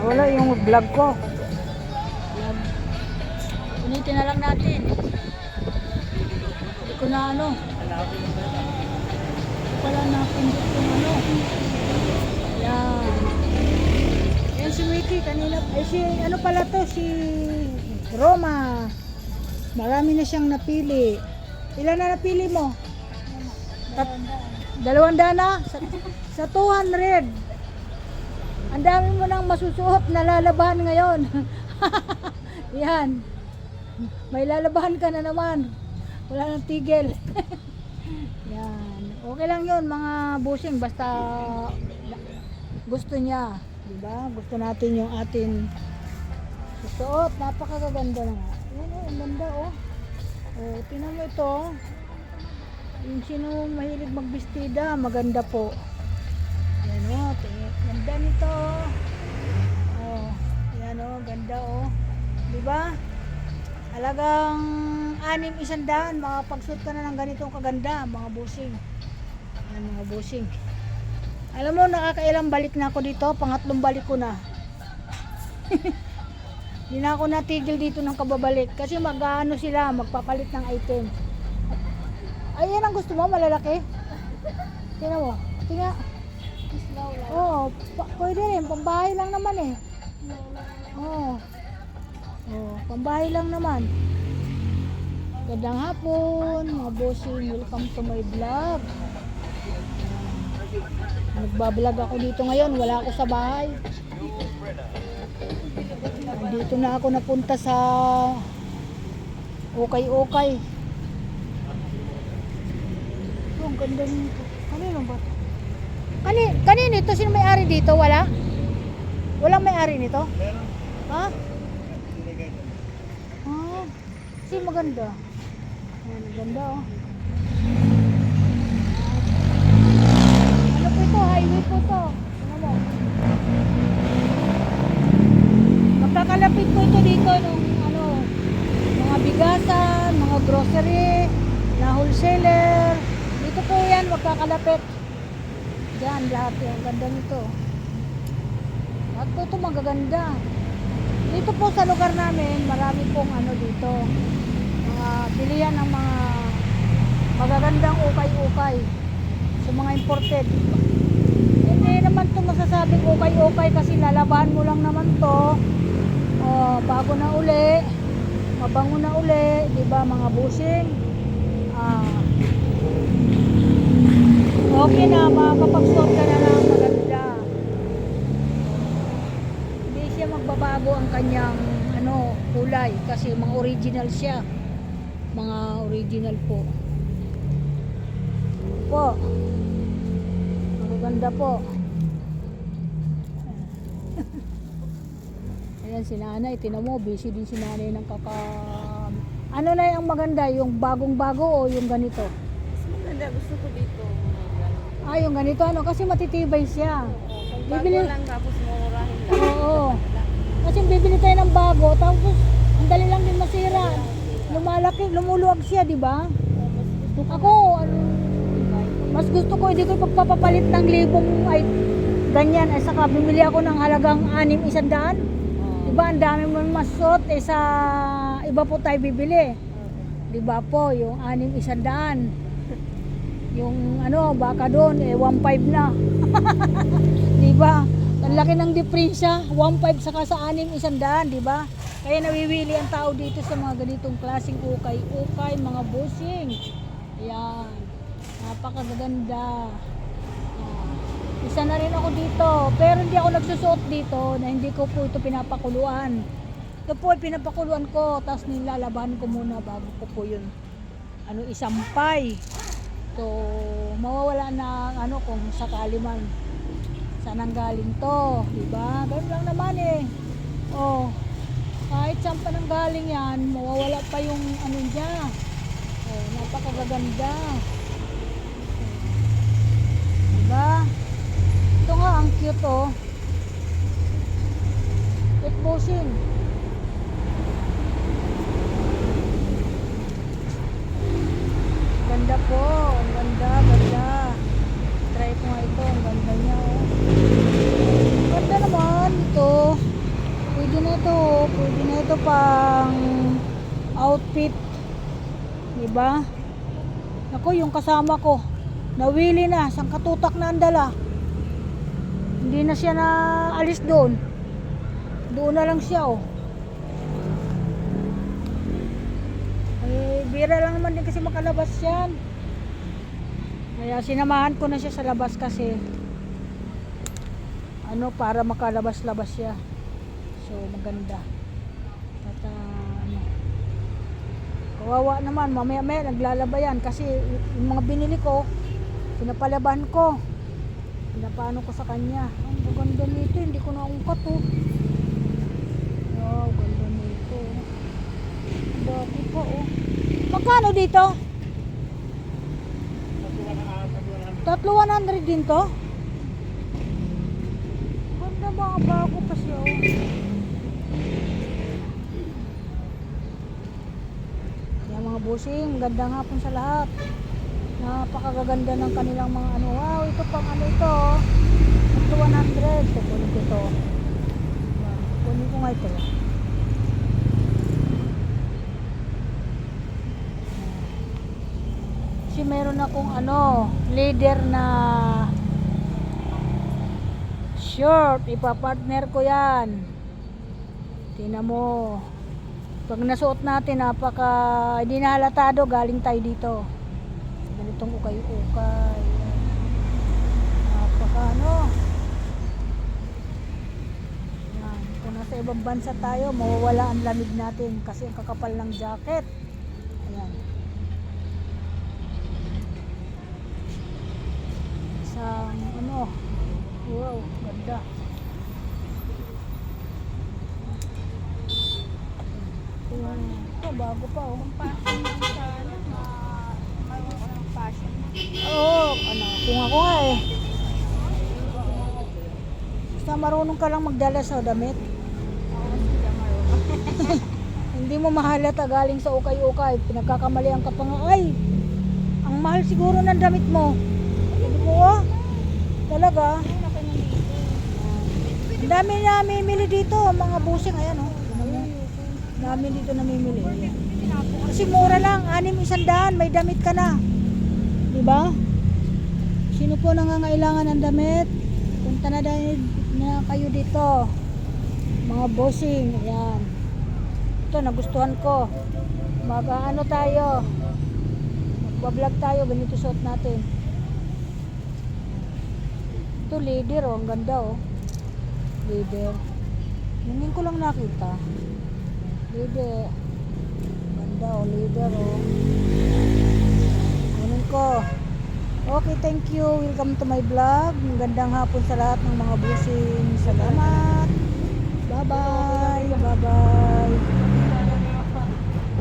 Wala yung vlog ko. Vlog. Unitin na lang natin. Hindi ko na ano. Wala na pindot yung ano. Yan. Yan si Wiki kanina. Ay si ano pala to, si Roma. Marami na siyang napili. Ilan na napili mo? 200 na? Sa 200. Ang dami mo nang masusuot na lalabahan ngayon. Yan. May lalabahan ka na naman. Wala nang tigil. Yan. Okay lang yun mga busing. Basta gusto niya. Diba? Gusto natin yung atin susuot. Napakaganda na nga. Yan o. Ang ganda o. O, tingnan mo ito. Yung sino mahilig magbistida. Maganda po. Yan o. Ganda nito. Oh, yan o, ganda o. Diba? Halagang 6,100. Makapagsuot ka na ng ganitong kaganda, mga busing. Yan, mga busing. Alam mo, nakakailang balik na ako dito. Pangatlong balik ko na. Hindi na ako natigil dito ng kababalik. Kasi mag-ano sila, magpapalit ng item. Ay, yan ang gusto mo, malalaki? Tingnan mo. Tingnan. Oo, pwede rin. Pambahay lang naman eh. Oo. Oh, pambahay lang naman. Gandang hapon, mga bossing. Welcome to my vlog. Nagbablog ako dito ngayon. Wala ako sa bahay. Dito na ako napunta sa Okay. Oh, ang ganda nito. Kanino ba? Kanino ito? Sino may-ari dito? Wala? Walang may-ari nito? Ha? Ah, kasi maganda. Ayan, maganda oh. Ano po ito? Highway po ito. Ano mo? Magkakalapit po ito dito nung ano, mga bigasan, mga grocery, na wholesaler. Dito po yan, magkakalapit. Diyan, lahat yan. Ganda nito. Lahat po ito magaganda. Dito po sa lugar namin, marami pong ano dito. Mga bilihan ng mga magagandang ukay-ukay. So mga imported. Hindi naman ito masasabing ukay-ukay kasi lalabahan mo lang naman to. Bago na uli. Mabango na uli. Diba mga busing? Okay na, makakapag-suot ka na lang maganda. Hindi siya magbabago ang kanyang ano, kulay kasi mga original siya. Mga original po. Maganda po. Ayan si nanay, tinan mo, busy din si nanay ng ano na yung maganda, yung bagong-bago o yung ganito? Maganda, gusto ko dito. Yung ganito ano, kasi matitibay siya. Bago lang tapos murahin lang. Oo. Kasi bibili tayo ng bago, tapos ang dali lang din masira. Lumalaki, lumuluwag siya, di ba? Ako, mas gusto ko, hindi ko pagpapapalit ng libong ay ganyan. Ay saka bumili ako ng halagang 6,100. Diba, ang dami mo masot, sa iba po tayo bibili. Diba po, yung 6,100. Yung ano, baka doon, 1,500 na. Diba? Ang laki ng diferensya, 1,500 saka sa 6,100, diba? Kaya nawiwili ang tao dito sa mga ganitong klaseng ukay-ukay, mga busing. Ayan. Napakaganda. Isa na rin ako dito. Pero hindi ako nagsusuot dito na hindi ko po ito pinapakuluan. Ito po ay pinapakuluan ko. Tapos nilalabahan ko muna bago ko po yun isampay. So, mawawala na ano kung sakali man saan ang galing to. Diba? Ganun lang naman eh. Oh, kahit saan pa nang galing yan, mawawala pa yung ano dyan. Oh, napakaganda. Diba? Ito nga, ang cute oh. Cute busing. Ganda po. Ang ganda, ganda. Try ko nga ito. Ang ganda niya oh. Ganda naman ito. ito pang outfit. Diba? Ako, yung kasama ko, nawili na, isang katutak na ang dala. Hindi na siya na alis doon. Doon na lang siya, oh. Eh, bira lang naman din kasi makalabas yan. Kaya sinamahan ko na siya sa labas kasi para makalabas-labas siya. So maganda. At kawawa naman, mamaya-maya naglalaba yan kasi yung mga binili ko, pinapalaban ko. Pinapaano ko sa kanya. Ang ganda nito, hindi ko naungkat, oh. Wow, ganda nito. Ang dami pa, oh. Magkano dito? 3,100 din to? Ganda, mga bago pa siya, oh. Yan mga busing, gandang hapon sa lahat. Napakaganda ng kanilang mga ano. Wow, ito pang ano ito, oh. 200. So, kunin ko ito. Kunin ko nga ito. Kasi meron akong leader na short. Ipapartner ko yan. Tingnan mo. Pag nasuot natin, hindi na halatado, galing tayo dito. Ganitong ukay-ukay. Yan. Kung nasa ibang bansa tayo, mawawala ang lamig natin kasi ang kakapal ng jacket. Ayan. Isang wow, ganda. Ito, bago pa, oh. Oo, kung ako nga eh. Basta marunong ka lang magdala sa damit. Hindi mo mahalata galing sa ukay-ukay. Pinagkakamalian ka pa nga. Ay, ang mahal siguro ng damit mo. Hindi mo, oh. Talaga. Ang dami namimili dito, mga busing. Ayan, oh. Dami dito namimili. Ayan. Kasi mura lang, 6,100, may damit ka na. Diba? Sino po nangangailangan ng damit? Punta na kayo dito. Mga bossing, ayan. Ito, nagustuhan ko. Tayo. Magbablog tayo, ganito suot natin. Ito, leader, oh. Ang ganda, oh. Leader. Ngayon ko lang nakita. Leader. Ganda, oh. Leader, oh. Kunin ko. Okay, thank you. Welcome to my vlog. Magandang hapon sa lahat ng mga busing. Salamat.